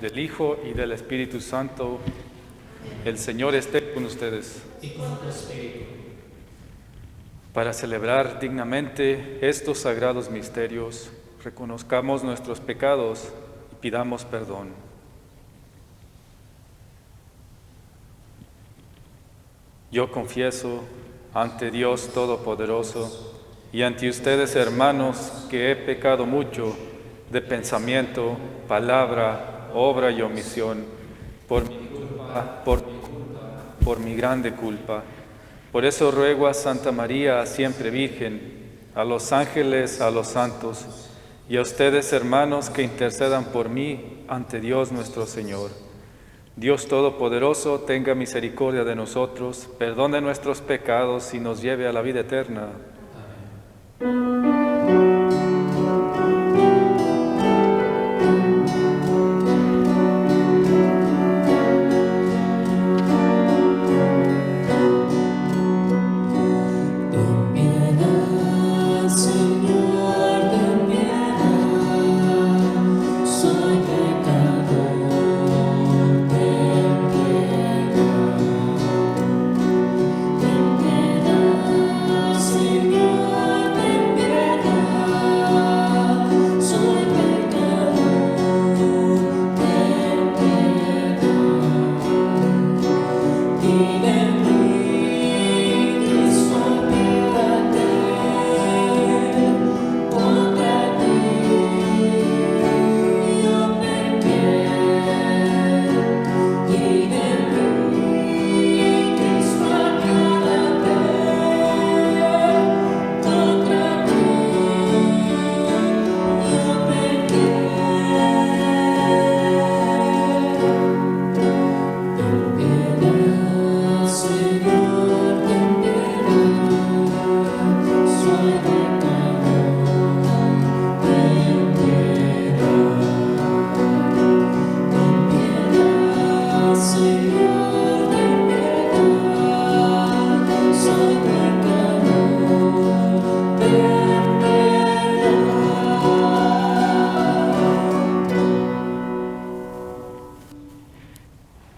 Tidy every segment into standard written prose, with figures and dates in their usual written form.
Del Hijo y del Espíritu Santo. El Señor esté con ustedes. Y con tu espíritu. Para celebrar dignamente estos sagrados misterios, reconozcamos nuestros pecados y pidamos perdón. Yo confieso ante Dios Todopoderoso y ante ustedes, hermanos, que he pecado mucho de pensamiento, palabra, obra y omisión, por mi grande culpa. Por eso ruego a Santa María, siempre Virgen, a los ángeles, a los santos, y a ustedes, hermanos, que intercedan por mí ante Dios nuestro Señor. Dios Todopoderoso, tenga misericordia de nosotros, perdone nuestros pecados y nos lleve a la vida eterna. Amén.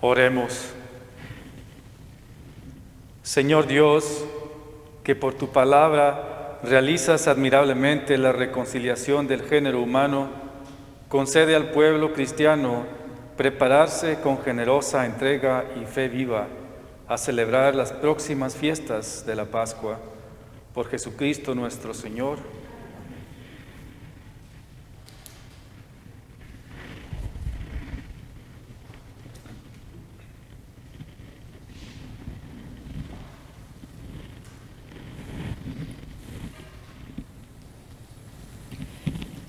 Oremos. Señor Dios, que por tu palabra realizas admirablemente la reconciliación del género humano, concede al pueblo cristiano prepararse con generosa entrega y fe viva a celebrar las próximas fiestas de la Pascua. Por Jesucristo nuestro Señor.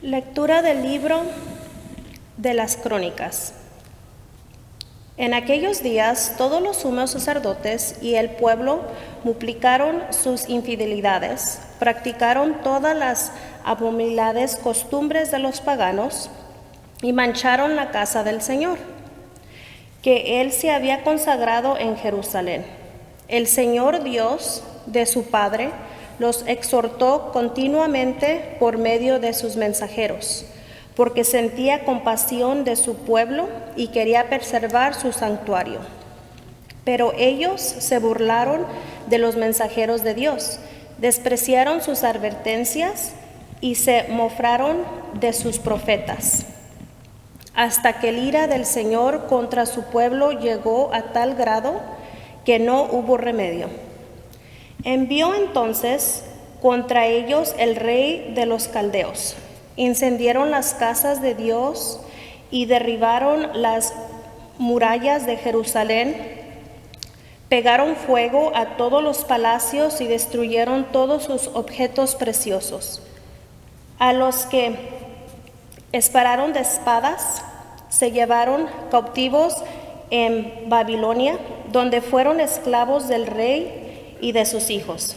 Lectura del libro de las Crónicas. En aquellos días todos los sumos sacerdotes y el pueblo multiplicaron sus infidelidades, practicaron todas las abominables costumbres de los paganos y mancharon la casa del Señor, que Él se había consagrado en Jerusalén. El Señor Dios de su Padre los exhortó continuamente por medio de sus mensajeros, porque sentía compasión de su pueblo y quería preservar su santuario. Pero ellos se burlaron de los mensajeros de Dios, despreciaron sus advertencias y se mofaron de sus profetas, hasta que el ira del Señor contra su pueblo llegó a tal grado que no hubo remedio. Envió entonces contra ellos el rey de los caldeos, incendiaron las casas de Dios y derribaron las murallas de Jerusalén. Pegaron fuego a todos los palacios y destruyeron todos sus objetos preciosos. A los que dispararon de espadas se llevaron cautivos en Babilonia, donde fueron esclavos del rey y de sus hijos,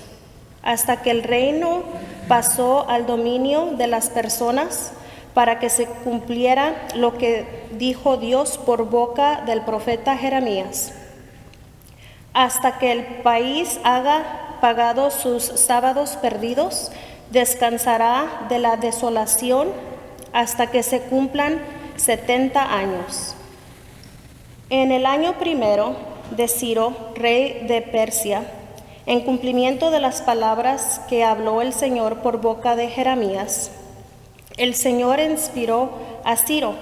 hasta que el reino pasó al dominio de las personas, para que se cumpliera lo que dijo Dios por boca del profeta Jeremías. Hasta que el país haya pagado sus sábados perdidos, descansará de la desolación hasta que se cumplan 70 años. En el año primero de Ciro, rey de Persia, en cumplimiento de las palabras que habló el Señor por boca de Jeremías, el Señor inspiró a Ciro,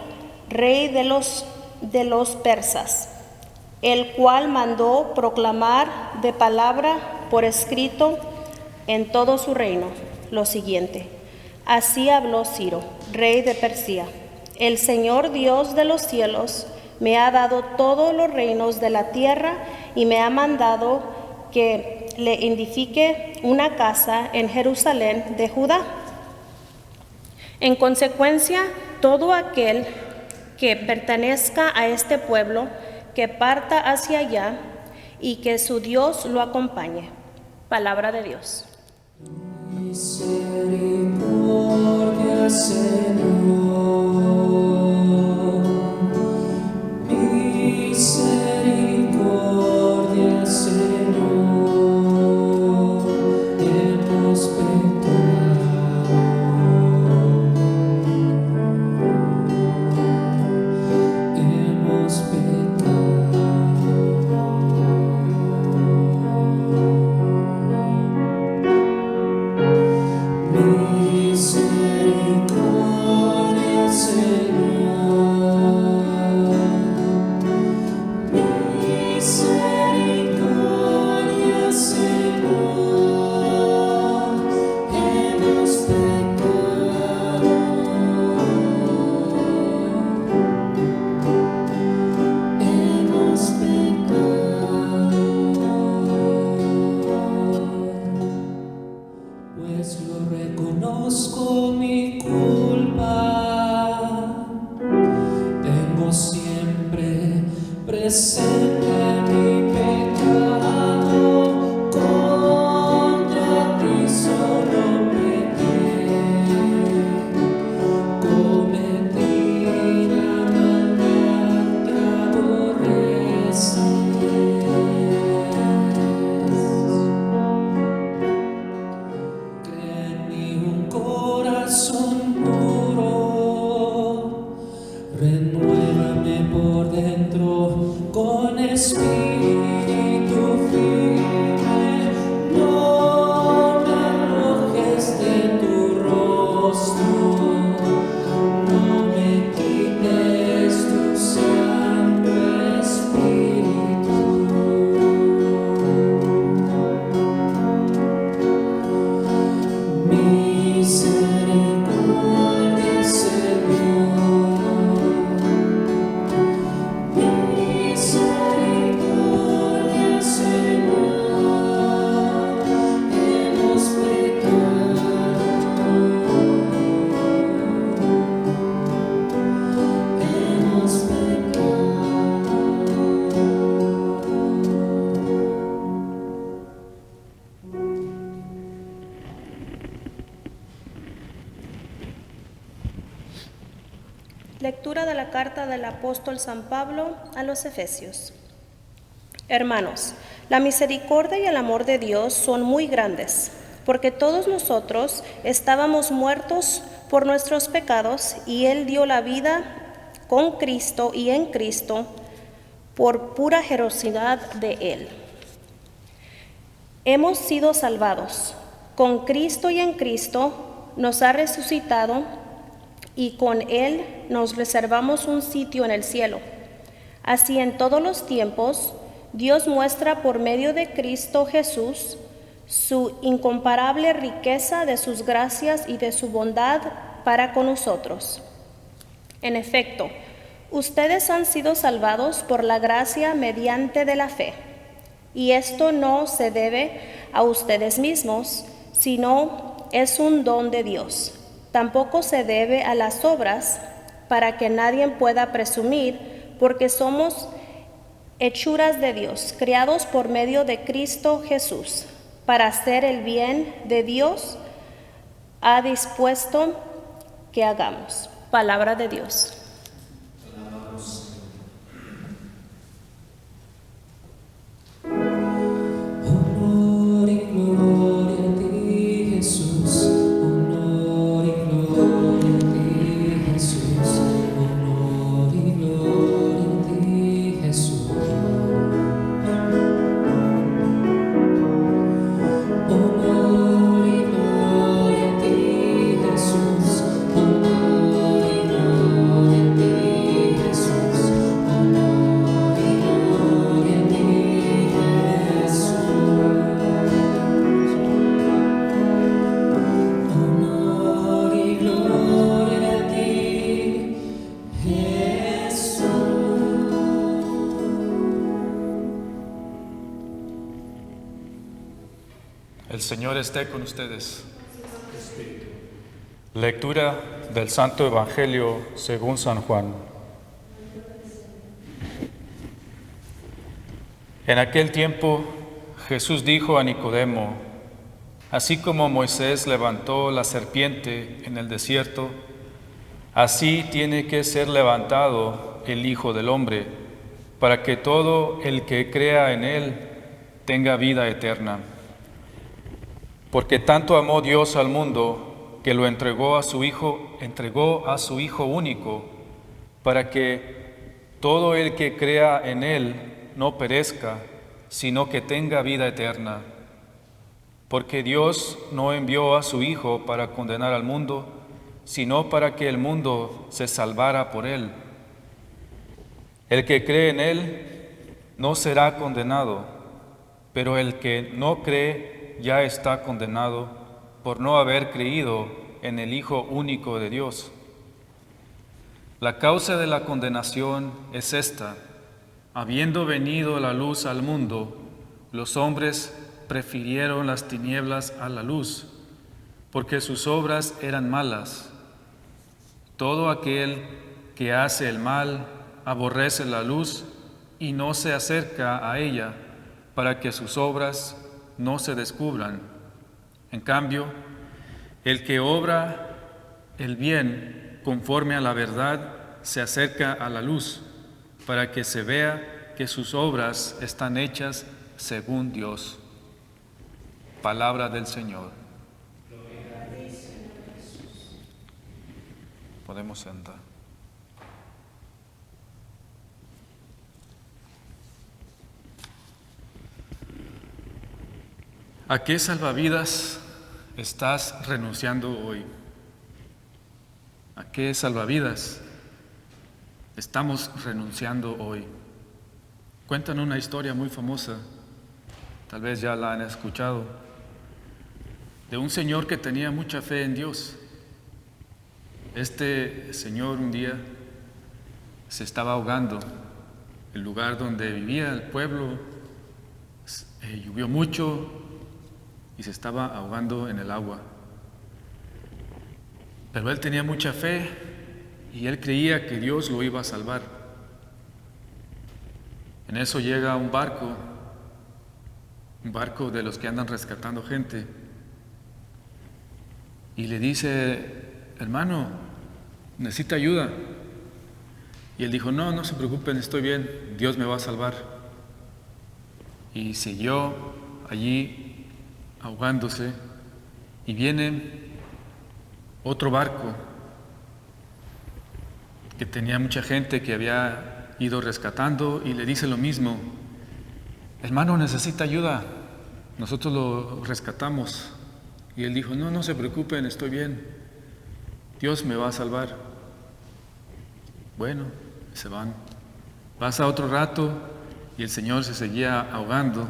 rey de los persas, el cual mandó proclamar de palabra por escrito en todo su reino lo siguiente: así habló Ciro, rey de Persia: el Señor Dios de los cielos me ha dado todos los reinos de la tierra y me ha mandado que le edifique una casa en Jerusalén de Judá. En consecuencia, todo aquel que pertenezca a este pueblo, que parta hacia allá y que su Dios lo acompañe. Palabra de Dios. Misericordia, Señor. Misericordia, Señor. Hemos pecado. Hemos pecado. Misericordia, Señor. Misericordia, Señor. Hemos pecado. Hemos pecado. Pues lo reconozco mi culpa, tengo siempre presente mi pecado, contra ti solo pequé, cometí la maldad que aborreces. Crea en mí un corazón puro, renuévame por dentro con espíritu firme, no me arrojes de tu rostro, no me quites tu Santo Espíritu. Misericordia, Señor. Misericordia, Señor. Hemos pecado. Hemos pecado. Lectura de la carta del apóstol San Pablo a los Efesios. Hermanos, la misericordia y el amor de Dios son muy grandes, porque todos nosotros estábamos muertos por nuestros pecados y Él dio la vida con Cristo y en Cristo por pura generosidad de Él. Hemos sido salvados. Con Cristo y en Cristo nos ha resucitado y con Él nos reservamos un sitio en el cielo. Así en todos los tiempos, Dios muestra por medio de Cristo Jesús su incomparable riqueza de sus gracias y de su bondad para con nosotros. En efecto, ustedes han sido salvados por la gracia mediante de la fe. Y esto no se debe a ustedes mismos, sino es un don de Dios. Tampoco se debe a las obras, para que nadie pueda presumir, porque somos hechuras de Dios, creados por medio de Cristo Jesús, para hacer el bien de Dios ha dispuesto que hagamos. Palabra de Dios. Honor y gloria a ti, Jesús. Honor y gloria a ti, Jesús. Honor y gloria a ti, Jesús. Honor y gloria a ti, Jesús. Honor y gloria a ti, Jesús. Honor y gloria a ti, Jesús. Honor y gloria a ti, Jesús. El Señor esté con ustedes. Lectura del Santo Evangelio según San Juan. En aquel tiempo Jesús dijo a Nicodemo: así como Moisés levantó la serpiente en el desierto, así tiene que ser levantado el Hijo del Hombre, para que todo el que crea en él tenga vida eterna. Porque tanto amó Dios al mundo que lo entregó a su Hijo único, para que todo el que crea en él no perezca, sino que tenga vida eterna. Porque Dios no envió a su Hijo para condenar al mundo, sino para que el mundo se salvara por él. El que cree en él no será condenado, pero el que no cree ya está condenado por no haber creído en el Hijo único de Dios. La causa de la condenación es esta: habiendo venido la luz al mundo, los hombres prefirieron las tinieblas a la luz, porque sus obras eran malas. Todo aquel que hace el mal aborrece la luz y no se acerca a ella, para que sus obras no se descubran. En cambio, el que obra el bien conforme a la verdad se acerca a la luz, para que se vea que sus obras están hechas según Dios. Palabra del Señor. Podemos sentar. ¿A qué salvavidas estás renunciando hoy? ¿A qué salvavidas estamos renunciando hoy? Cuentan una historia muy famosa, tal vez ya la han escuchado, de un señor que tenía mucha fe en Dios. Este señor un día se estaba ahogando. El lugar donde vivía, el pueblo, llovió mucho y se estaba ahogando en el agua. Pero él tenía mucha fe y él creía que Dios lo iba a salvar. En eso llega un barco de los que andan rescatando gente, y le dice: hermano, necesita ayuda. Y él dijo: no se preocupen, estoy bien, Dios me va a salvar. Y siguió allí ahogándose, y viene otro barco que tenía mucha gente que había ido rescatando, y le dice lo mismo: hermano, necesita ayuda, nosotros lo rescatamos. Y él dijo: no se preocupen, estoy bien, Dios me va a salvar. Bueno, se van. Pasa otro rato y el señor se seguía ahogando,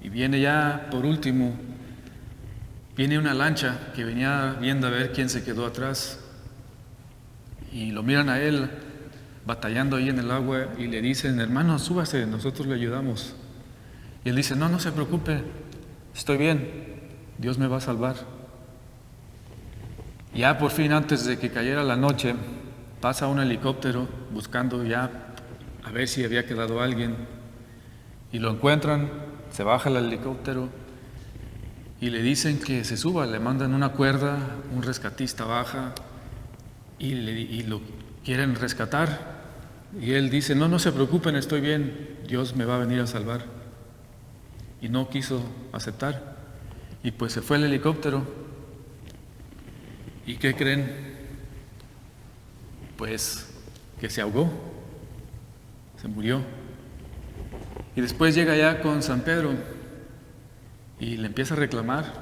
y viene ya por último, viene una lancha que venía viendo a ver quién se quedó atrás, y lo miran a él batallando ahí en el agua y le dicen: hermano, súbase, nosotros le ayudamos. Y él dice: no, no se preocupe, estoy bien, Dios me va a salvar. Ya por fin, antes de que cayera la noche, pasa un helicóptero buscando ya a ver si había quedado alguien, y lo encuentran, se baja el helicóptero y le dicen que se suba, le mandan una cuerda, un rescatista baja y lo quieren rescatar, y él dice: no, no se preocupen, estoy bien, Dios me va a venir a salvar. Y no quiso aceptar, y pues se fue el helicóptero. ¿Y qué creen? Pues que se ahogó, se murió. Y después llega ya con San Pedro y le empieza a reclamar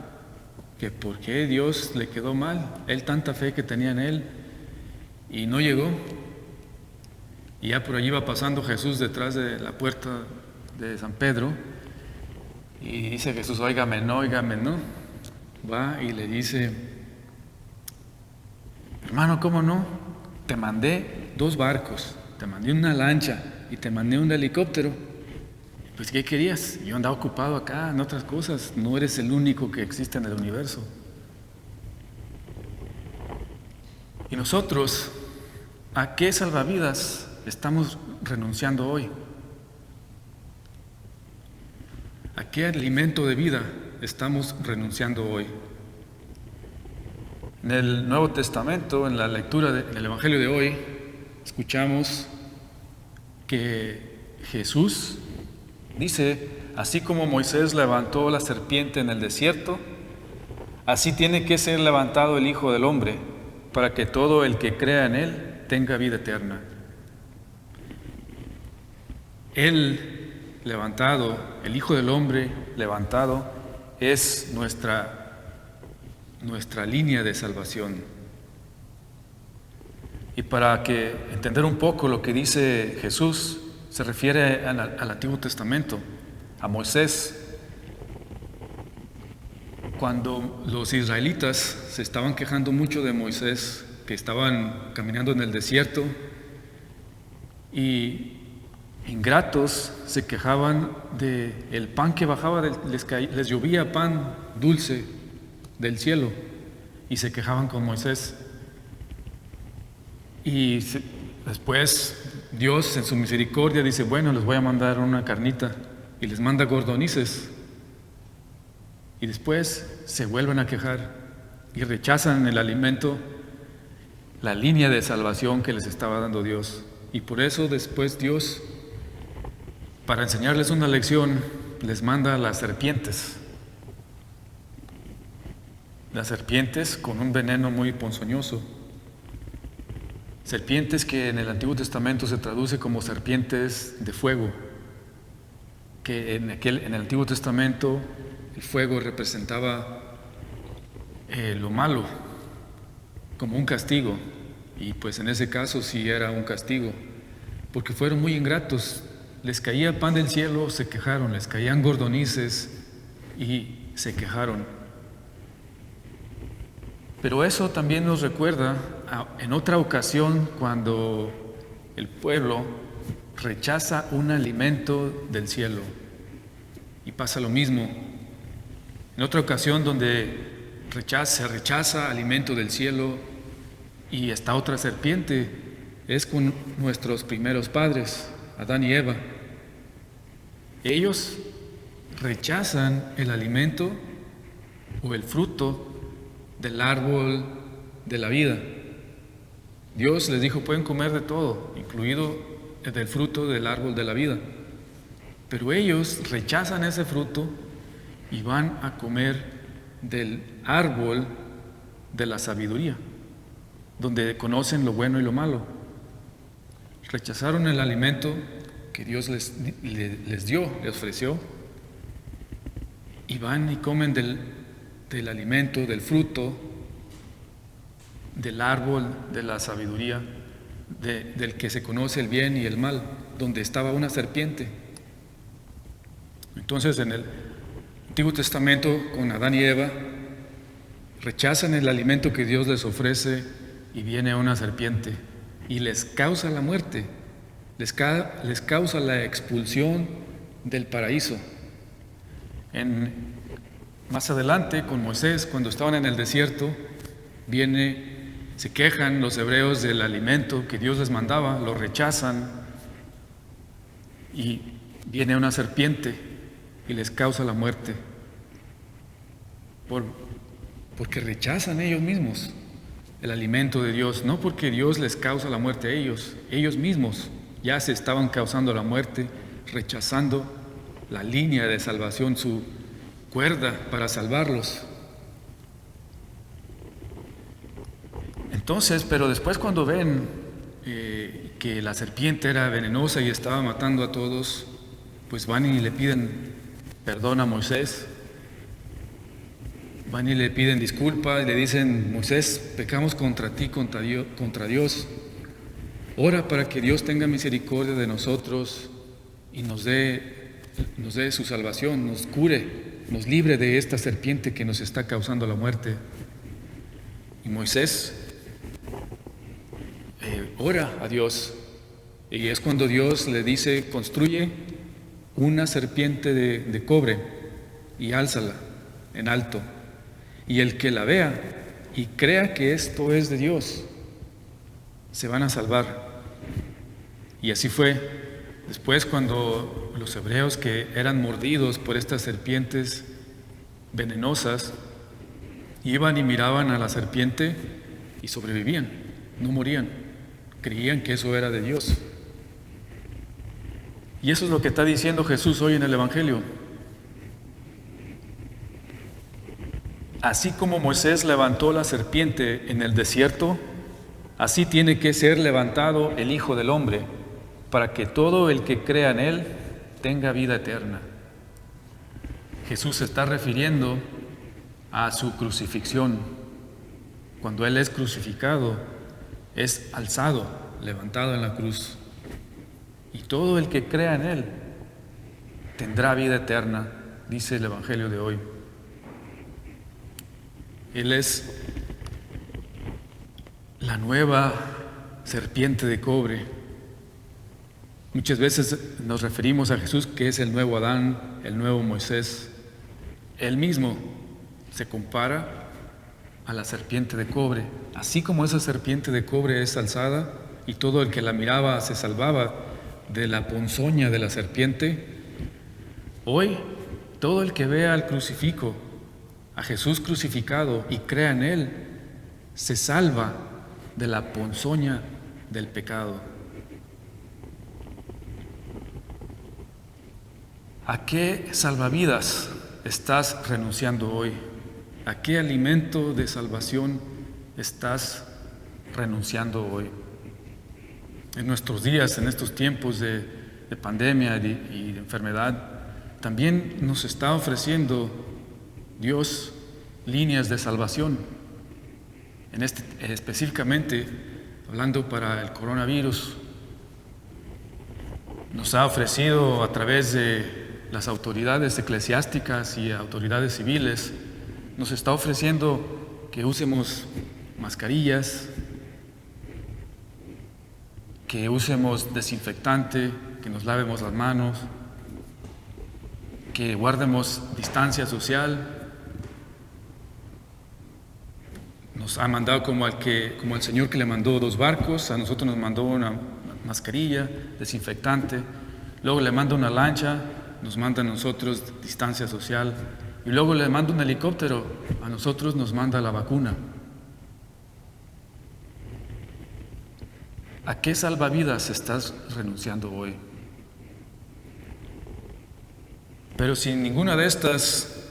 que por qué Dios le quedó mal, él tanta fe que tenía en él, y no llegó. Y ya por allí va pasando Jesús detrás de la puerta de San Pedro, y dice Jesús: óigame no. Va y le dice: hermano, ¿cómo no? Te mandé 2 barcos, te mandé una lancha y te mandé un helicóptero. Pues ¿qué querías? Yo andaba ocupado acá en otras cosas, no eres el único que existe en el universo. Y nosotros, ¿a qué salvavidas estamos renunciando hoy? ¿A qué alimento de vida estamos renunciando hoy? En el Nuevo Testamento, en la lectura del Evangelio de hoy, escuchamos que Jesús dice: así como Moisés levantó la serpiente en el desierto, así tiene que ser levantado el Hijo del Hombre, para que todo el que crea en Él tenga vida eterna. Él levantado, el Hijo del Hombre levantado, es nuestra línea de salvación. Y para que entender un poco lo que dice Jesús, se refiere al Antiguo Testamento, a Moisés. Cuando los israelitas se estaban quejando mucho de Moisés, que estaban caminando en el desierto, y ingratos se quejaban del pan que bajaba, les llovía pan dulce del cielo, y se quejaban con Moisés. Y después Dios en su misericordia dice: bueno, les voy a mandar una carnita, y les manda codornices. Y después se vuelven a quejar y rechazan el alimento, la línea de salvación que les estaba dando Dios. Y por eso después Dios, para enseñarles una lección, les manda las serpientes. Las serpientes con un veneno muy ponzoñoso. Serpientes que en el Antiguo Testamento se traduce como serpientes de fuego, que en el Antiguo Testamento el fuego representaba lo malo, como un castigo, y pues en ese caso sí era un castigo, porque fueron muy ingratos, les caía pan del cielo, se quejaron, les caían codornices y se quejaron. Pero eso también nos recuerda en otra ocasión cuando el pueblo rechaza un alimento del cielo, y pasa lo mismo. En otra ocasión donde se rechaza alimento del cielo y está otra serpiente, es con nuestros primeros padres, Adán y Eva. Ellos rechazan el alimento o el fruto del árbol de la vida. Dios les dijo: pueden comer de todo, incluido del fruto del árbol de la vida. Pero ellos rechazan ese fruto y van a comer del árbol de la sabiduría, donde conocen lo bueno y lo malo. Rechazaron el alimento que Dios les dio, les ofreció, y van y comen del alimento, del fruto, del árbol de la sabiduría, del que se conoce el bien y el mal, donde estaba una serpiente. Entonces, en el Antiguo Testamento, con Adán y Eva, rechazan el alimento que Dios les ofrece y viene una serpiente y les causa la muerte, les causa la expulsión del paraíso. Más adelante, con Moisés, cuando estaban en el desierto, se quejan los hebreos del alimento que Dios les mandaba, lo rechazan y viene una serpiente y les causa la muerte porque rechazan ellos mismos el alimento de Dios, no porque Dios les causa la muerte a ellos mismos ya se estaban causando la muerte, rechazando la línea de salvación, su cuerda para salvarlos. Entonces, pero después cuando ven que la serpiente era venenosa y estaba matando a todos, pues van y le piden perdón a Moisés, van y le piden disculpas y le dicen: Moisés, pecamos contra ti, contra Dios, ora para que Dios tenga misericordia de nosotros y nos dé su salvación, nos cure, nos libre de esta serpiente que nos está causando la muerte. Y Moisés ora a Dios, y es cuando Dios le dice: construye una serpiente de cobre y álzala en alto, y el que la vea y crea que esto es de Dios se van a salvar. Y así fue. Después, cuando los hebreos que eran mordidos por estas serpientes venenosas iban y miraban a la serpiente y sobrevivían, no morían, creían que eso era de Dios. Y eso es lo que está diciendo Jesús hoy en el Evangelio. Así como Moisés levantó la serpiente en el desierto, así tiene que ser levantado el Hijo del Hombre, para que todo el que crea en Él tenga vida eterna. Jesús se está refiriendo a su crucifixión. Cuando Él es crucificado, es alzado, levantado en la cruz. Y todo el que crea en Él tendrá vida eterna, dice el Evangelio de hoy. Él es la nueva serpiente de cobre. Muchas veces nos referimos a Jesús que es el nuevo Adán, el nuevo Moisés. Él mismo se compara a la serpiente de cobre. Así como esa serpiente de cobre es alzada y todo el que la miraba se salvaba de la ponzoña de la serpiente, hoy todo el que vea al crucifijo, a Jesús crucificado y crea en Él, se salva de la ponzoña del pecado. ¿A qué salvavidas estás renunciando hoy? ¿A qué alimento de salvación estás renunciando hoy? En nuestros días, en estos tiempos de pandemia y de enfermedad, también nos está ofreciendo Dios líneas de salvación. Específicamente, hablando para el coronavirus, nos ha ofrecido a través de las autoridades eclesiásticas y autoridades civiles, nos está ofreciendo que usemos mascarillas, que usemos desinfectante, que nos lavemos las manos, que guardemos distancia social. Nos ha mandado como el Señor que le mandó 2 barcos, a nosotros nos mandó una mascarilla, desinfectante, luego le manda una lancha, nos manda a nosotros distancia social, y luego le manda un helicóptero, a nosotros nos manda la vacuna. ¿A qué salvavidas estás renunciando hoy? Pero sin ninguna de estas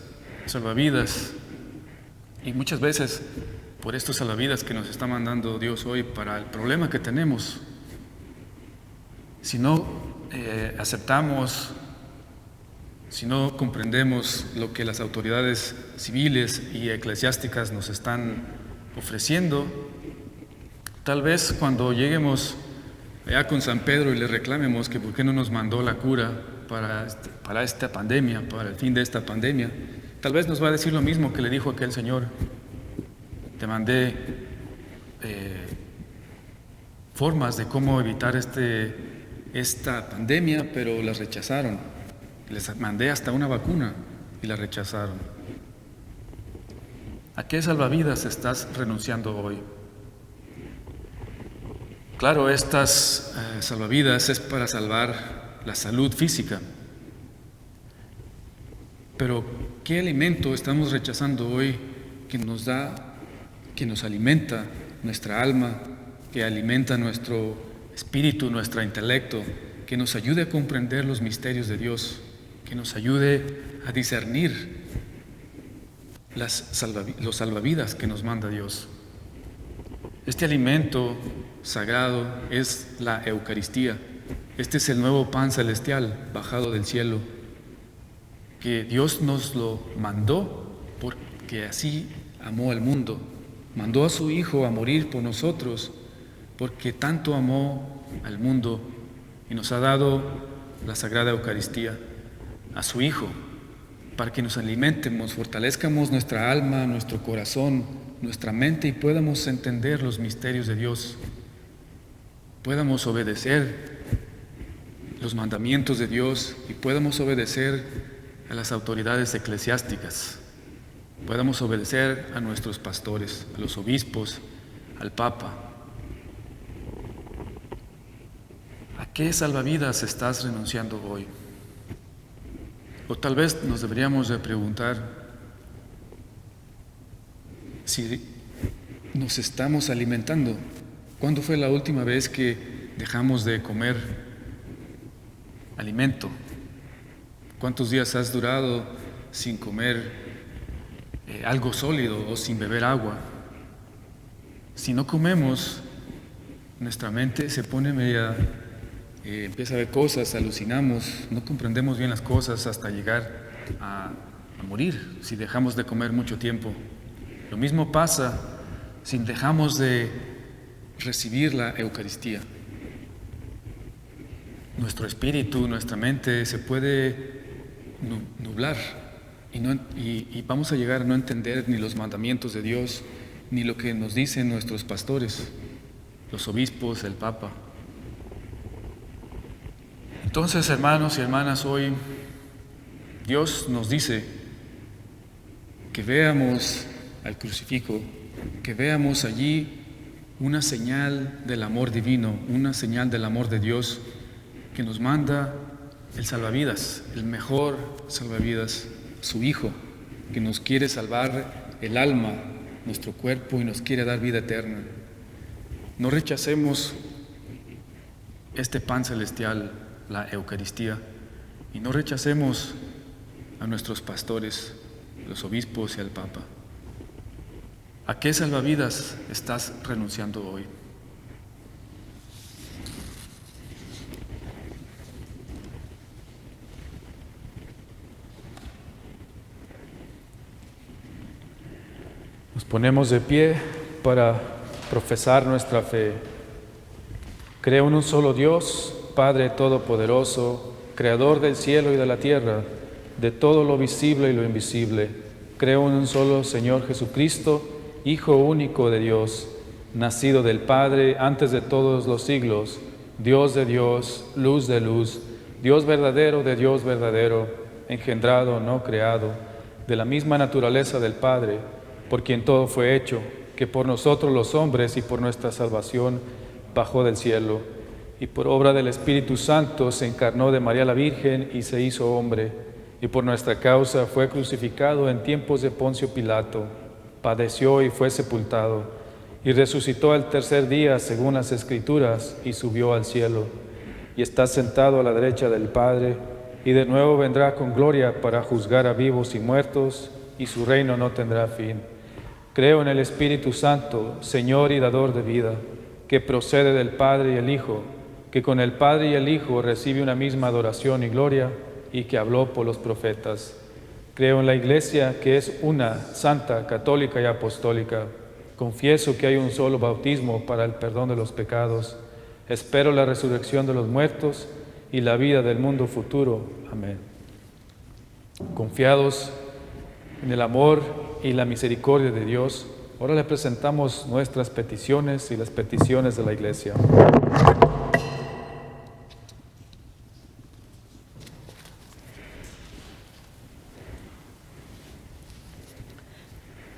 salvavidas, y muchas veces por estos salvavidas que nos está mandando Dios hoy para el problema que tenemos, si no aceptamos, si no comprendemos lo que las autoridades civiles y eclesiásticas nos están ofreciendo, tal vez cuando lleguemos allá con San Pedro y le reclamemos que por qué no nos mandó la cura para esta pandemia, para el fin de esta pandemia, tal vez nos va a decir lo mismo que le dijo aquel señor: te mandé formas de cómo evitar esta pandemia, pero las rechazaron. Les mandé hasta una vacuna y la rechazaron. ¿A qué salvavidas estás renunciando hoy? Claro, estas salvavidas es para salvar la salud física. Pero, ¿qué alimento estamos rechazando hoy que nos alimenta nuestra alma, que alimenta nuestro espíritu, nuestro intelecto, que nos ayude a comprender los misterios de Dios, que nos ayude a discernir los salvavidas que nos manda Dios? Este alimento sagrado es la Eucaristía. Este es el nuevo pan celestial bajado del cielo, que Dios nos lo mandó porque así amó al mundo. Mandó a su Hijo a morir por nosotros porque tanto amó al mundo y nos ha dado la Sagrada Eucaristía, a su Hijo, para que nos alimentemos, fortalezcamos nuestra alma, nuestro corazón, nuestra mente y podamos entender los misterios de Dios, podamos obedecer los mandamientos de Dios y podamos obedecer a las autoridades eclesiásticas, podamos obedecer a nuestros pastores, a los obispos, al Papa. ¿A qué salvavidas estás renunciando hoy? O tal vez nos deberíamos de preguntar si nos estamos alimentando. ¿Cuándo fue la última vez que dejamos de comer alimento? ¿Cuántos días has durado sin comer algo sólido o sin beber agua? Si no comemos, nuestra mente se pone media, empieza a ver cosas, alucinamos, no comprendemos bien las cosas hasta llegar a morir si dejamos de comer mucho tiempo. Lo mismo pasa si dejamos de recibir la Eucaristía. Nuestro espíritu, nuestra mente se puede nublar y vamos a llegar a no entender ni los mandamientos de Dios, ni lo que nos dicen nuestros pastores, los obispos, el Papa. Entonces, hermanos y hermanas, hoy Dios nos dice que veamos al crucifijo, que veamos allí una señal del amor divino, una señal del amor de Dios que nos manda el salvavidas, el mejor salvavidas, su Hijo, que nos quiere salvar el alma, nuestro cuerpo y nos quiere dar vida eterna. No rechacemos este pan celestial, la Eucaristía, y no rechacemos a nuestros pastores, los obispos y al Papa. ¿A qué salvavidas estás renunciando hoy? Nos ponemos de pie para profesar nuestra fe. Creo en un solo Dios, Padre Todopoderoso, Creador del cielo y de la tierra, de todo lo visible y lo invisible. Creo en un solo Señor Jesucristo, Hijo único de Dios, nacido del Padre antes de todos los siglos, Dios de Dios, luz de luz, Dios verdadero de Dios verdadero, engendrado, no creado, de la misma naturaleza del Padre, por quien todo fue hecho, que por nosotros los hombres y por nuestra salvación bajó del cielo, y por obra del Espíritu Santo se encarnó de María la Virgen y se hizo hombre, y por nuestra causa fue crucificado en tiempos de Poncio Pilato, padeció y fue sepultado, y resucitó al tercer día según las Escrituras, y subió al cielo, y está sentado a la derecha del Padre, y de nuevo vendrá con gloria para juzgar a vivos y muertos, y su reino no tendrá fin. Creo en el Espíritu Santo, Señor y dador de vida, que procede del Padre y el Hijo, que con el Padre y el Hijo recibe una misma adoración y gloria, y que habló por los profetas. Creo en la Iglesia, que es una, santa, católica y apostólica. Confieso que hay un solo bautismo para el perdón de los pecados. Espero la resurrección de los muertos y la vida del mundo futuro. Amén. Confiados en el amor y la misericordia de Dios, Ahora le presentamos nuestras peticiones y las peticiones de la Iglesia.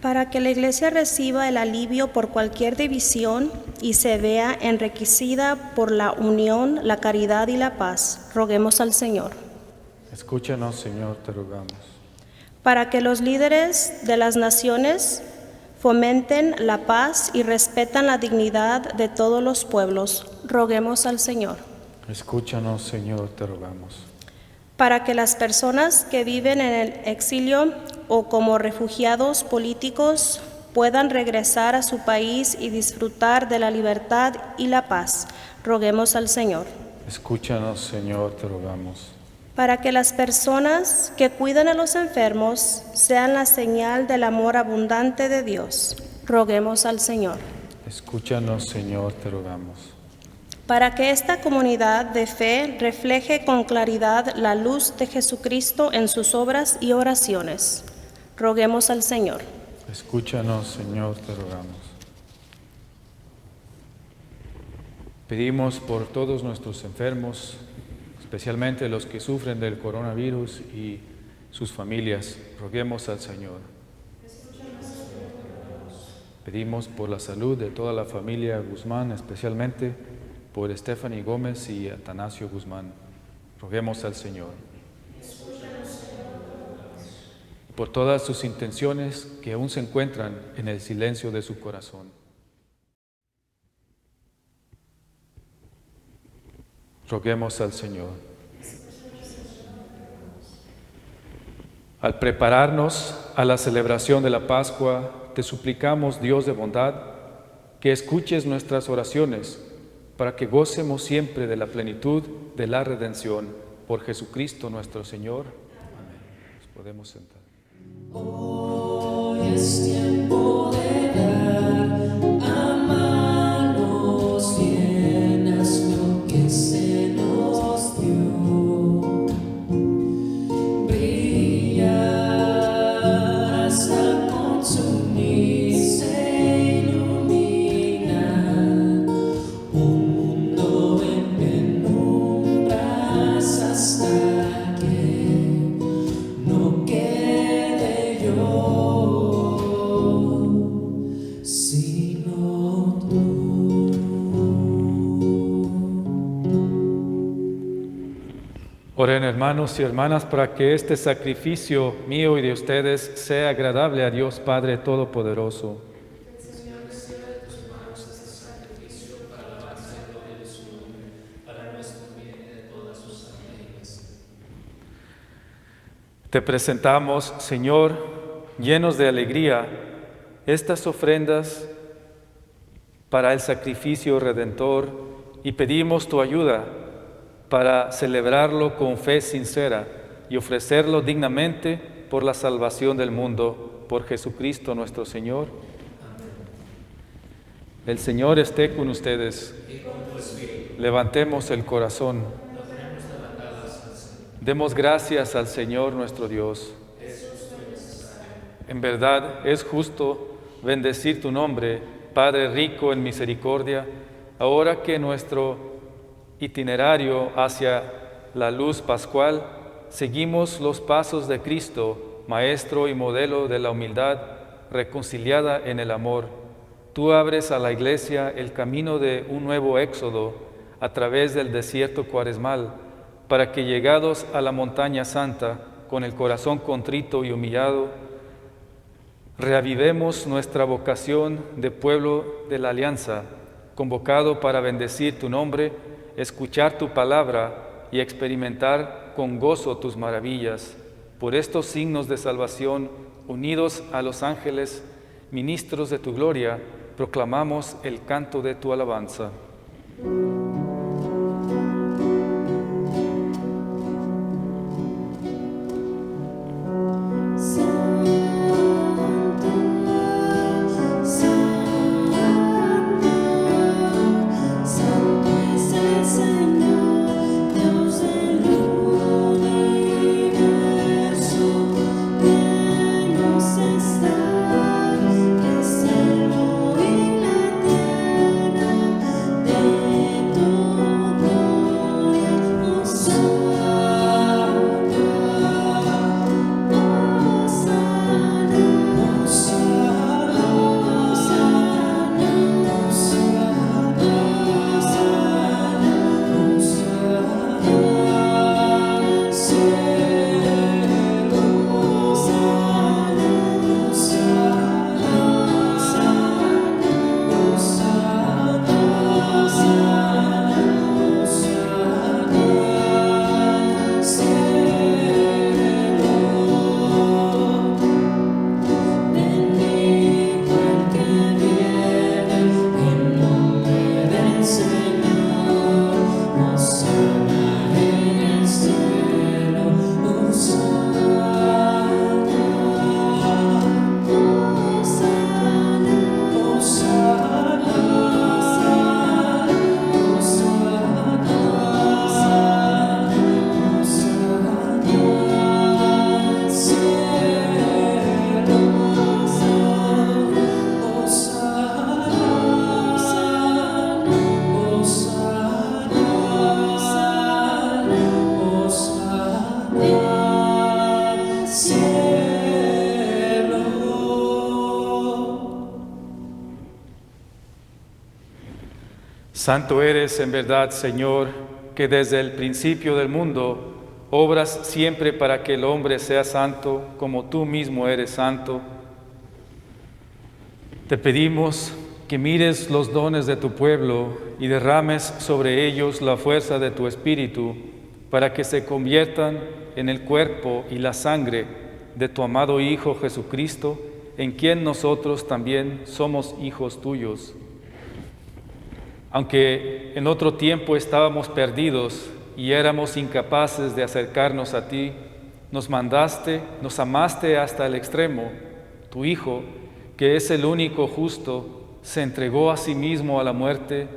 Para que la Iglesia reciba el alivio por cualquier división y se vea enriquecida por la unión, la caridad y la paz, roguemos al Señor. Escúchanos, Señor, te rogamos. Para que los líderes de las naciones fomenten la paz y respetan la dignidad de todos los pueblos, roguemos al Señor. Escúchanos, Señor, te rogamos. Para que las personas que viven en el exilio o como refugiados políticos puedan regresar a su país y disfrutar de la libertad y la paz, roguemos al Señor. Escúchanos, Señor, te rogamos. Para que las personas que cuidan a los enfermos sean la señal del amor abundante de Dios, roguemos al Señor. Escúchanos, Señor, te rogamos. Para que esta comunidad de fe refleje con claridad la luz de Jesucristo en sus obras y oraciones, roguemos al Señor. Escúchanos, Señor, te rogamos. Pedimos por todos nuestros enfermos, especialmente los que sufren del coronavirus y sus familias, roguemos al Señor. Pedimos por la salud de toda la familia Guzmán, especialmente por Stephanie Gómez y Atanasio Guzmán, roguemos al Señor. Por todas sus intenciones que aún se encuentran en el silencio de su corazón. Roguemos al Señor. Al prepararnos a la celebración de la Pascua, te suplicamos, Dios de bondad, que escuches nuestras oraciones para que gocemos siempre de la plenitud de la redención por Jesucristo nuestro Señor. Amén. Nos podemos sentar. Hoy es tiempo de dar a manos llenas lo que se nos dio. Brillar hasta consumirse, iluminar un mundo en penumbras hasta que no quede yo, sino tú. Oren, hermanos y hermanas, para que este sacrificio mío y de ustedes sea agradable a Dios Padre Todopoderoso. Te presentamos, Señor, llenos de alegría, estas ofrendas para el sacrificio redentor y pedimos tu ayuda para celebrarlo con fe sincera y ofrecerlo dignamente por la salvación del mundo, por Jesucristo nuestro Señor. El Señor esté con ustedes. Levantemos el corazón. Demos gracias al Señor nuestro Dios. En verdad es justo bendecir tu nombre, Padre rico en misericordia, ahora que nuestro itinerario hacia la luz pascual seguimos los pasos de Cristo, Maestro y modelo de la humildad reconciliada en el amor. Tú abres a la Iglesia el camino de un nuevo éxodo a través del desierto cuaresmal, para que llegados a la montaña santa, con el corazón contrito y humillado, reavivemos nuestra vocación de pueblo de la alianza, convocado para bendecir tu nombre, escuchar tu palabra y experimentar con gozo tus maravillas. Por estos signos de salvación, unidos a los ángeles, ministros de tu gloria, proclamamos el canto de tu alabanza. Está, es el Santo eres en verdad, Señor, que desde el principio del mundo obras siempre para que el hombre sea santo, como tú mismo eres santo. Te pedimos que mires los dones de tu pueblo y derrames sobre ellos la fuerza de tu Espíritu, para que se conviertan en el cuerpo y la sangre de tu amado Hijo Jesucristo, en quien nosotros también somos hijos tuyos. Aunque en otro tiempo estábamos perdidos y éramos incapaces de acercarnos a ti, nos amaste hasta el extremo. Tu Hijo, que es el único justo, se entregó a sí mismo a la muerte,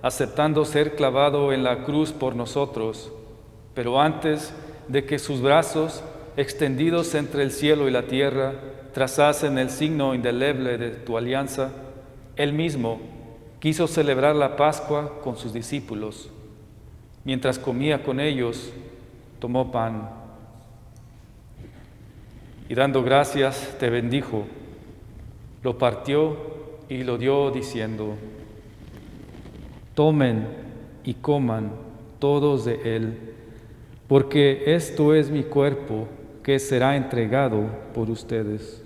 aceptando ser clavado en la cruz por nosotros. Pero antes de que sus brazos, extendidos entre el cielo y la tierra, trazasen el signo indeleble de tu alianza, Él mismo quiso celebrar la Pascua con sus discípulos. Mientras comía con ellos, tomó pan y dando gracias te bendijo, lo partió y lo dio diciendo: tomen y coman todos de él, porque esto es mi cuerpo que será entregado por ustedes.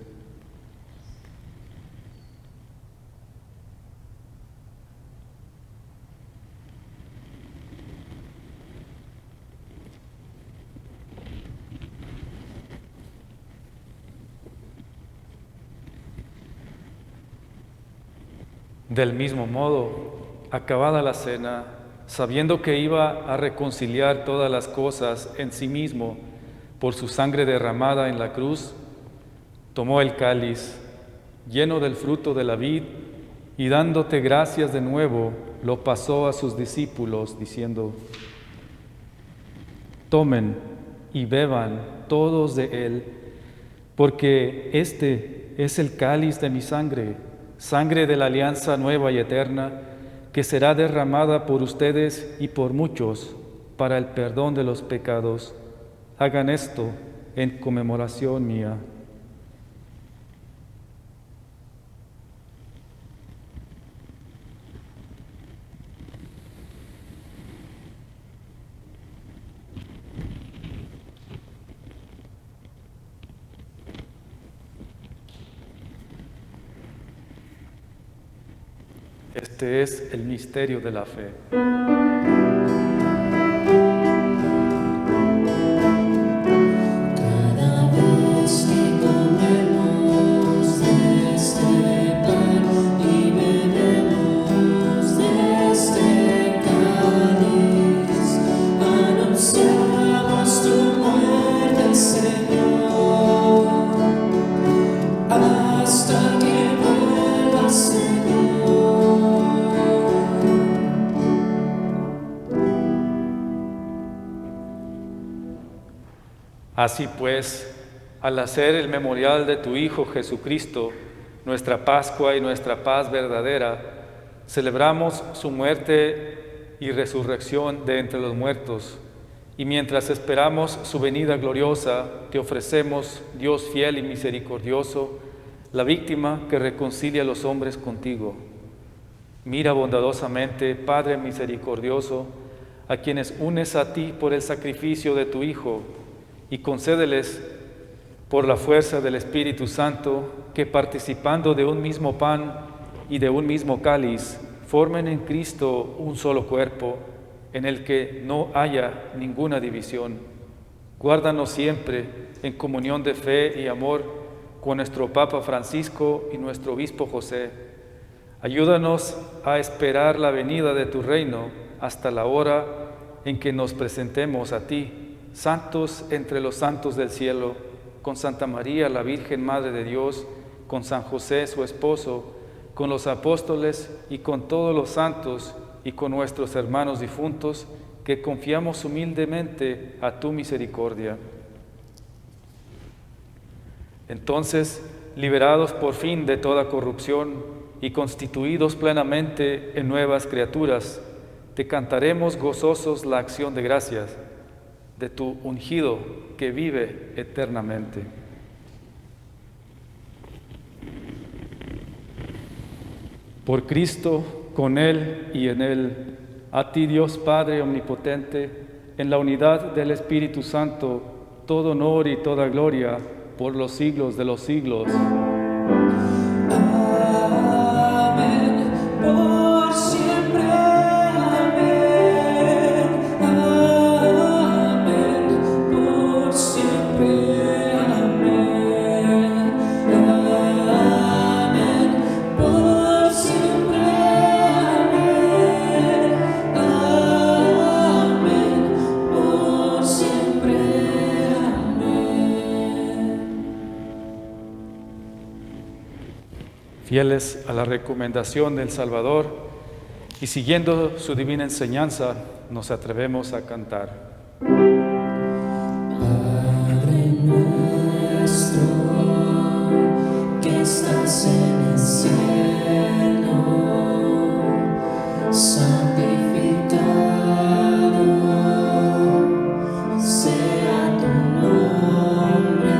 Del mismo modo, acabada la cena, sabiendo que iba a reconciliar todas las cosas en sí mismo por su sangre derramada en la cruz, tomó el cáliz, lleno del fruto de la vid, y dándote gracias de nuevo, lo pasó a sus discípulos, diciendo: tomen y beban todos de él, porque este es el cáliz de mi sangre, sangre de la alianza nueva y eterna, que será derramada por ustedes y por muchos para el perdón de los pecados. Hagan esto en conmemoración mía. Este es el misterio de la fe. Cada vez que comemos de este pan y bebemos de este cáliz, anunciamos tu muerte, Señor, hasta que vuelvas, Señor. Así pues, al hacer el memorial de tu Hijo Jesucristo, nuestra Pascua y nuestra paz verdadera, celebramos su muerte y resurrección de entre los muertos, y mientras esperamos su venida gloriosa, te ofrecemos, Dios fiel y misericordioso, la víctima que reconcilia a los hombres contigo. Mira bondadosamente, Padre misericordioso, a quienes unes a ti por el sacrificio de tu Hijo, y concédeles, por la fuerza del Espíritu Santo, que participando de un mismo pan y de un mismo cáliz, formen en Cristo un solo cuerpo, en el que no haya ninguna división. Guárdanos siempre en comunión de fe y amor con nuestro Papa Francisco y nuestro Obispo José. Ayúdanos a esperar la venida de tu reino hasta la hora en que nos presentemos a ti, santos entre los santos del cielo, con Santa María, la Virgen Madre de Dios, con San José, su esposo, con los apóstoles y con todos los santos y con nuestros hermanos difuntos, que confiamos humildemente a tu misericordia. Entonces, liberados por fin de toda corrupción y constituidos plenamente en nuevas criaturas, te cantaremos gozosos la acción de gracias de tu ungido que vive eternamente. Por Cristo, con Él y en Él, a ti Dios Padre Omnipotente, en la unidad del Espíritu Santo, todo honor y toda gloria por los siglos de los siglos. Amén, por siempre. Amén, amén, por siempre. Amén, amén, por siempre. Amén, amén, por siempre. Amén. Fieles a la recomendación del Salvador y siguiendo su divina enseñanza, nos atrevemos a cantar. Padre nuestro, que estás en el cielo, santificado sea tu nombre.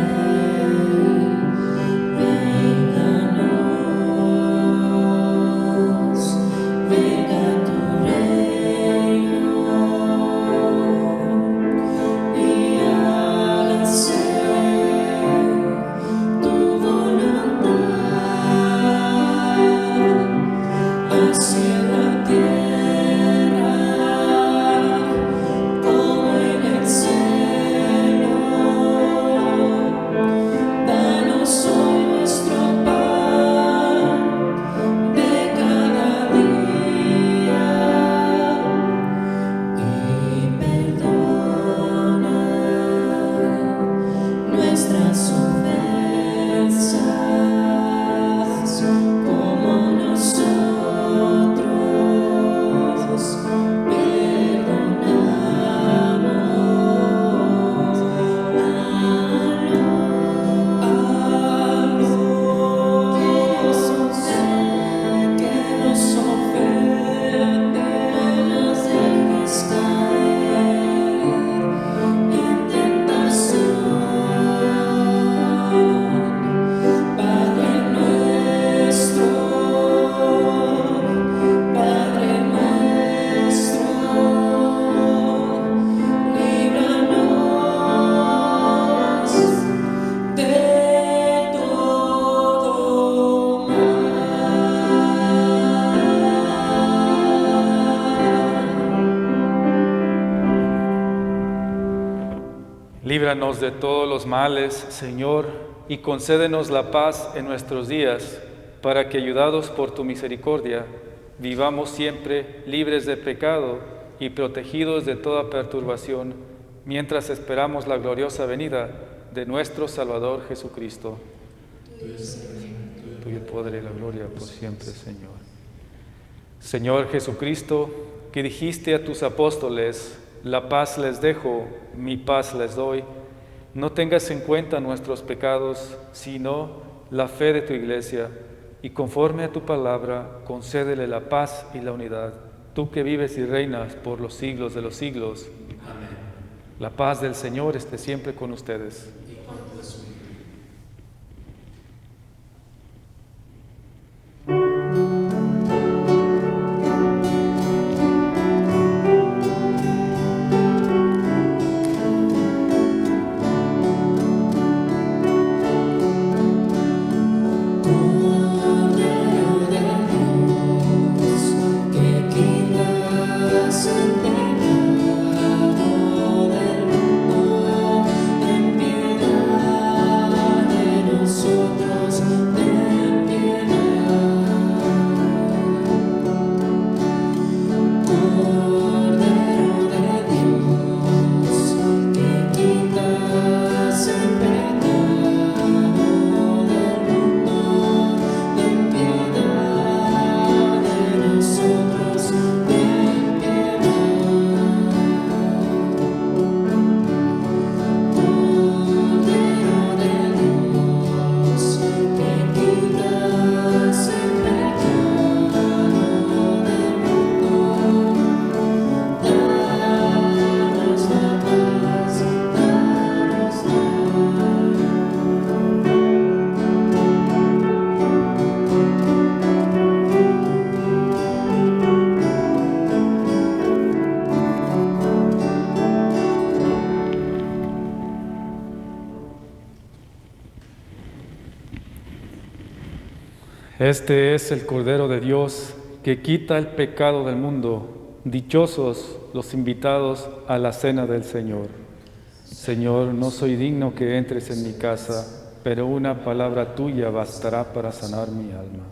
Venga tu reino y hágase tu voluntad, así en la tierra como en el cielo. Danos hoy nuestro pan de cada día y perdona nuestras ofensas como nosotros perdonamos a los que nos ofenden. No nos dejes caer en tentación. Padre nuestro, líbranos de todo mal. Líbranos de todos los males, Señor, y concédenos la paz en nuestros días, para que, ayudados por tu misericordia, vivamos siempre libres de pecado y protegidos de toda perturbación, mientras esperamos la gloriosa venida de nuestro Salvador Jesucristo. Tuyo el poder y la gloria por siempre, Señor. Señor Jesucristo, que dijiste a tus apóstoles: la paz les dejo, mi paz les doy. No tengas en cuenta nuestros pecados, sino la fe de tu Iglesia, y conforme a tu palabra, concédele la paz y la unidad. Tú que vives y reinas por los siglos de los siglos. Amén. La paz del Señor esté siempre con ustedes. Cordero de Dios, que quitas el pecado del mundo, ten piedad. Este es el Cordero de Dios que quita el pecado del mundo. Dichosos los invitados a la cena del Señor. Señor, no soy digno que entres en mi casa, pero una palabra tuya bastará para sanar mi alma.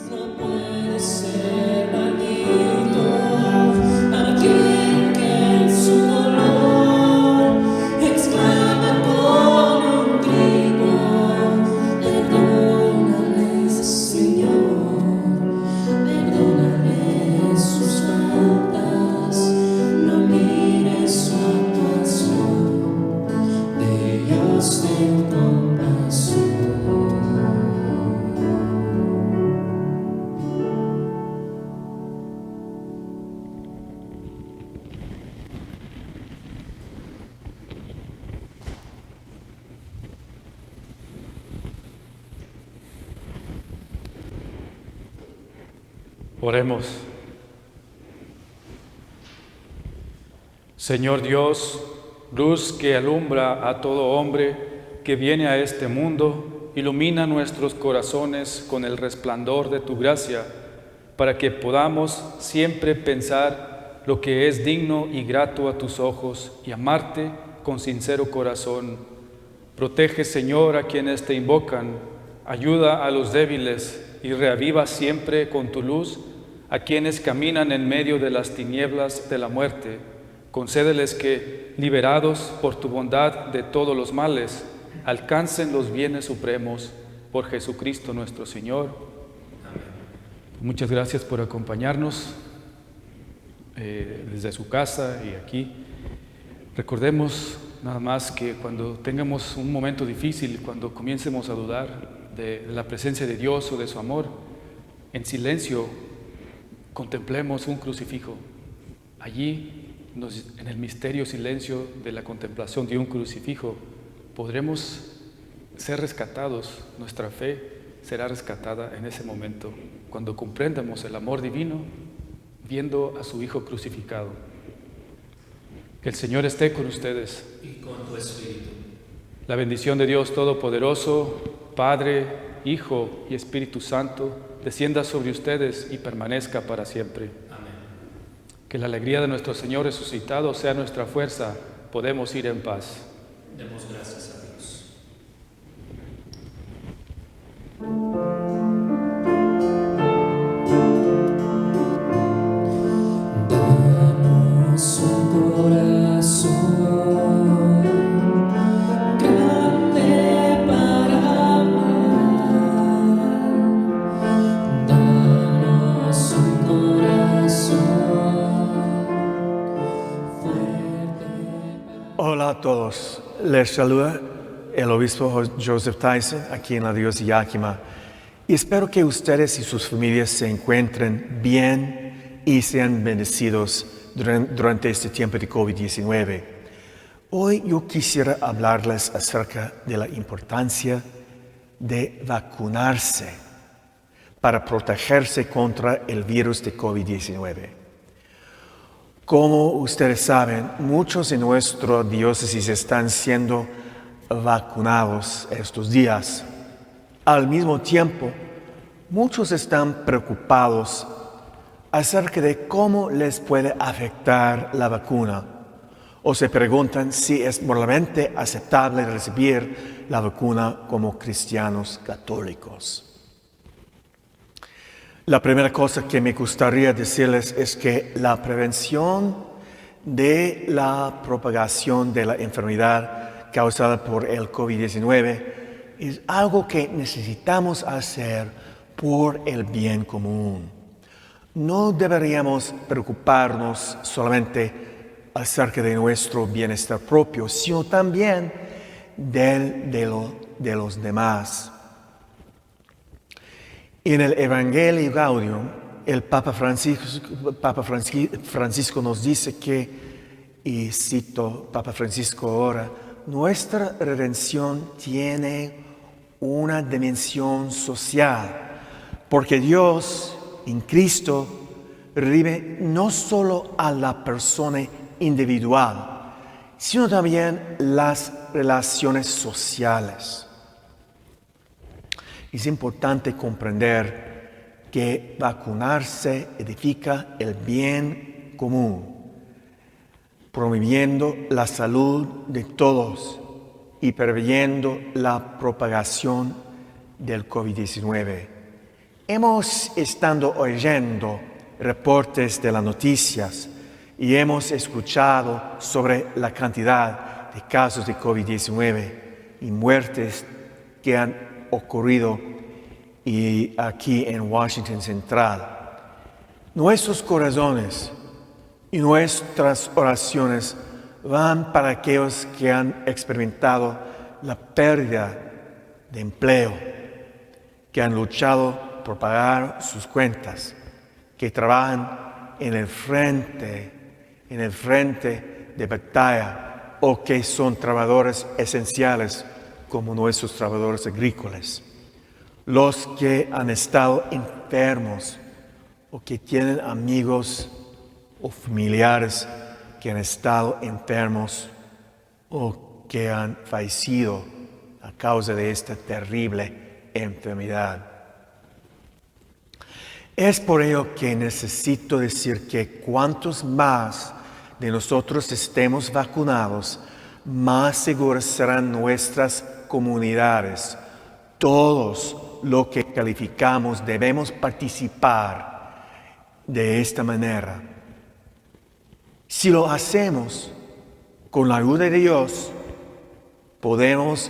No puede ser maldito aquel que en su dolor exclama con un grito: perdónale, Señor, perdónale sus faltas, no mires su actuación, de Dios ten compasión. Oremos. Señor Dios, luz que alumbra a todo hombre que viene a este mundo, ilumina nuestros corazones con el resplandor de tu gracia, para que podamos siempre pensar lo que es digno y grato a tus ojos y amarte con sincero corazón. Protege, Señor, a quienes te invocan, ayuda a los débiles y reaviva siempre con tu luz a quienes caminan en medio de las tinieblas de la muerte. Concédeles que, liberados por tu bondad de todos los males, alcancen los bienes supremos por Jesucristo nuestro Señor. Amén. Muchas gracias por acompañarnos desde su casa y aquí. Recordemos nada más que cuando tengamos un momento difícil, cuando comiencemos a dudar de la presencia de Dios o de su amor, en silencio contemplemos un crucifijo. Allí, en el misterio silencio de la contemplación de un crucifijo, podremos ser rescatados. Nuestra fe será rescatada en ese momento, cuando comprendamos el amor divino viendo a su Hijo crucificado. Que el Señor esté con ustedes. Y con tu espíritu. La bendición de Dios Todopoderoso, Padre, Hijo y Espíritu Santo, descienda sobre ustedes y permanezca para siempre. Amén. Que la alegría de nuestro Señor resucitado sea nuestra fuerza. Podemos ir en paz. Demos gracias a Dios. Danos un corazón grande para amar. Danos un corazón fuerte. Hola a todos, les saluda el obispo Joseph Tyson aquí en la diócesis de Yakima y espero que ustedes y sus familias se encuentren bien y sean bendecidos durante este tiempo de COVID-19. Hoy yo quisiera hablarles acerca de la importancia de vacunarse para protegerse contra el virus de COVID-19. Como ustedes saben, muchos en nuestra diócesis están siendo vacunados estos días. Al mismo tiempo, muchos están preocupados acerca de cómo les puede afectar la vacuna o se preguntan si es moralmente aceptable recibir la vacuna como cristianos católicos. La primera cosa que me gustaría decirles es que la prevención de la propagación de la enfermedad causada por el COVID-19 es algo que necesitamos hacer por el bien común. No deberíamos preocuparnos solamente acerca de nuestro bienestar propio, sino también de los demás. En el Evangelio Gaudium el Papa Francisco nos dice que, y cito Papa Francisco ahora, nuestra redención tiene una dimensión social, porque Dios en Cristo redime no solo a la persona individual, sino también las relaciones sociales. Es importante comprender que vacunarse edifica el bien común, promoviendo la salud de todos y previniendo la propagación del COVID-19. Hemos estado oyendo reportes de las noticias y hemos escuchado sobre la cantidad de casos de COVID-19 y muertes que han ocurrido y aquí en Washington Central. Nuestros corazones y nuestras oraciones van para aquellos que han experimentado la pérdida de empleo, que han luchado por pagar sus cuentas, que trabajan en el frente de batalla o que son trabajadores esenciales como nuestros trabajadores agrícolas. Los que han estado enfermos o que tienen amigos o familiares que han estado enfermos o que han fallecido a causa de esta terrible enfermedad. Es por ello que necesito decir que cuantos más de nosotros estemos vacunados, más seguras serán nuestras comunidades. Todos los que calificamos debemos participar de esta manera. Si lo hacemos con la ayuda de Dios, podemos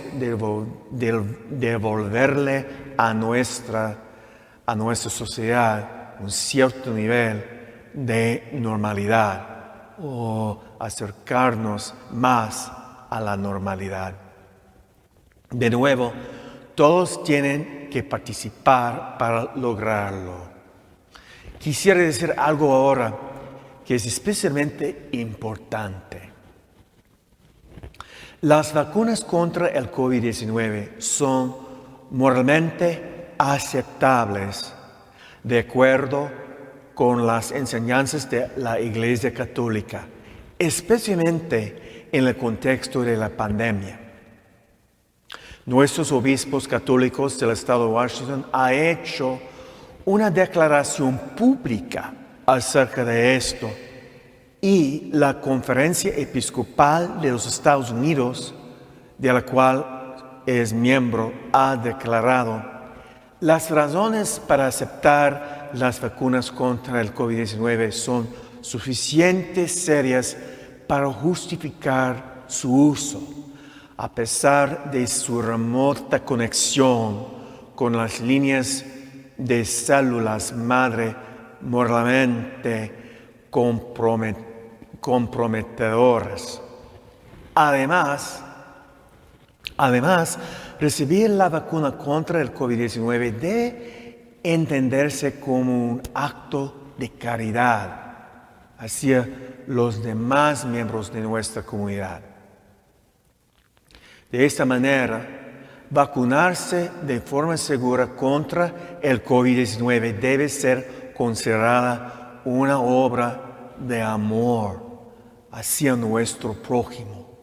devolverle a nuestra sociedad un cierto nivel de normalidad o acercarnos más a la normalidad. De nuevo, todos tienen que participar para lograrlo. Quisiera decir algo ahora que es especialmente importante. Las vacunas contra el COVID-19 son moralmente aceptables de acuerdo con las enseñanzas de la Iglesia Católica, especialmente en el contexto de la pandemia. Nuestros obispos católicos del estado de Washington han hecho una declaración pública acerca de esto y la Conferencia Episcopal de los Estados Unidos, de la cual es miembro, ha declarado: las razones para aceptar las vacunas contra el COVID-19 son suficientemente serias para justificar su uso, a pesar de su remota conexión con las líneas de células madre moralmente comprometedoras. Además, recibir la vacuna contra el COVID-19 debe entenderse como un acto de caridad hacia los demás miembros de nuestra comunidad. De esta manera, vacunarse de forma segura contra el COVID-19 debe ser considerada una obra de amor hacia nuestro prójimo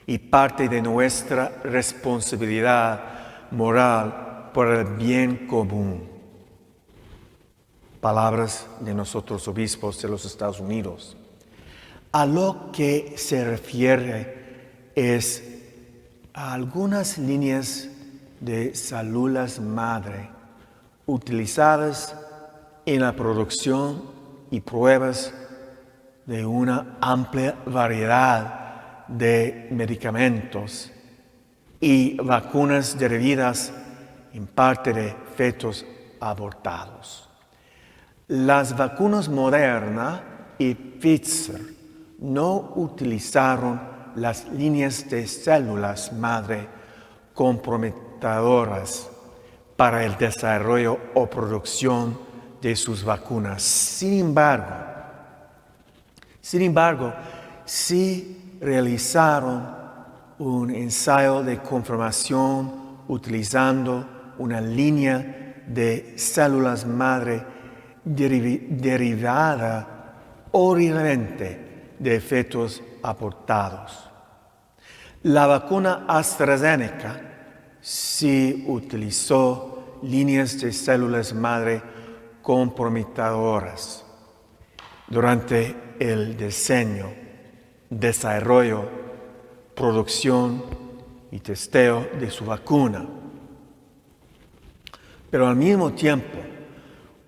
y parte de nuestra responsabilidad moral por el bien común. Palabras de nosotros obispos de los Estados Unidos. A lo que se refiere es a algunas líneas de células madre utilizadas en la producción y pruebas de una amplia variedad de medicamentos y vacunas derivadas en parte de fetos abortados. Las vacunas Moderna y Pfizer no utilizaron las líneas de células madre comprometedoras para el desarrollo o producción de sus vacunas. Sin embargo, sí realizaron un ensayo de confirmación utilizando una línea de células madre derivada originalmente de fetos abortados. La vacuna AstraZeneca sí utilizó líneas de células madre comprometedoras durante el diseño, desarrollo, producción y testeo de su vacuna. Pero al mismo tiempo,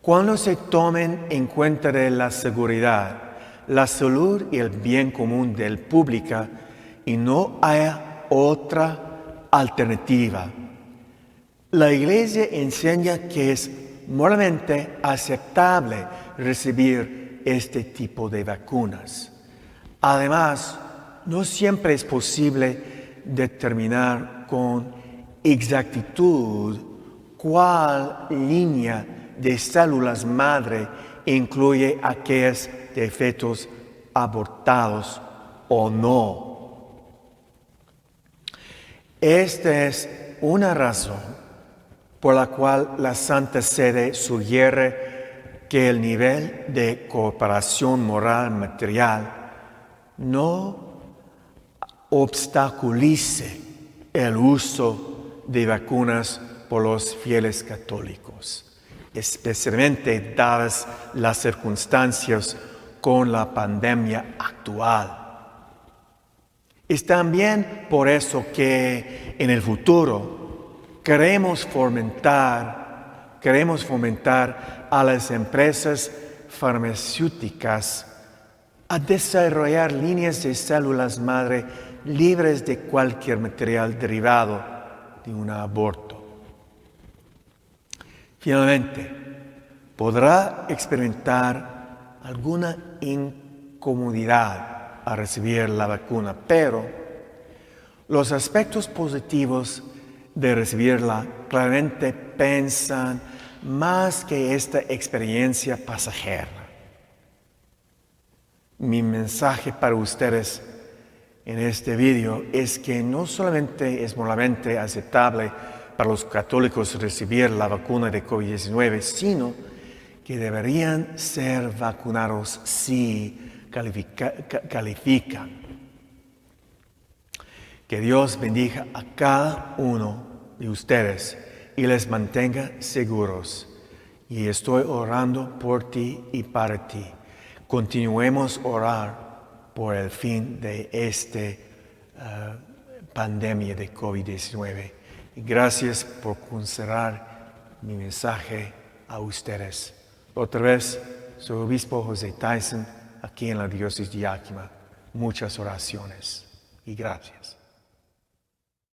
cuando se tomen en cuenta de la seguridad, la salud y el bien común del público y no haya otra alternativa, la Iglesia enseña que es moralmente aceptable recibir este tipo de vacunas. Además, no siempre es posible determinar con exactitud cuál línea de células madre incluye aquellas de fetos abortados o no. Esta es una razón por la cual la Santa Sede sugiere que el nivel de cooperación moral material no obstaculice el uso de vacunas por los fieles católicos, especialmente dadas las circunstancias con la pandemia actual. Es también por eso que en el futuro queremos fomentar a las empresas farmacéuticas a desarrollar líneas de células madre libres de cualquier material derivado de un aborto. Finalmente, podrá experimentar alguna incomodidad al recibir la vacuna, pero los aspectos positivos de recibirla claramente pesan más que esta experiencia pasajera. Mi mensaje para ustedes en este video es que no solamente es moralmente aceptable para los católicos recibir la vacuna de COVID-19, sino que deberían ser vacunados si califican. Que Dios bendiga a cada uno de ustedes y les mantenga seguros. Y estoy orando por ti y para ti. Continuemos a orar por el fin de esta pandemia de COVID-19. Y gracias por considerar mi mensaje a ustedes. Otra vez, soy obispo José Tyson, aquí en la diócesis de Yakima. Muchas oraciones y gracias.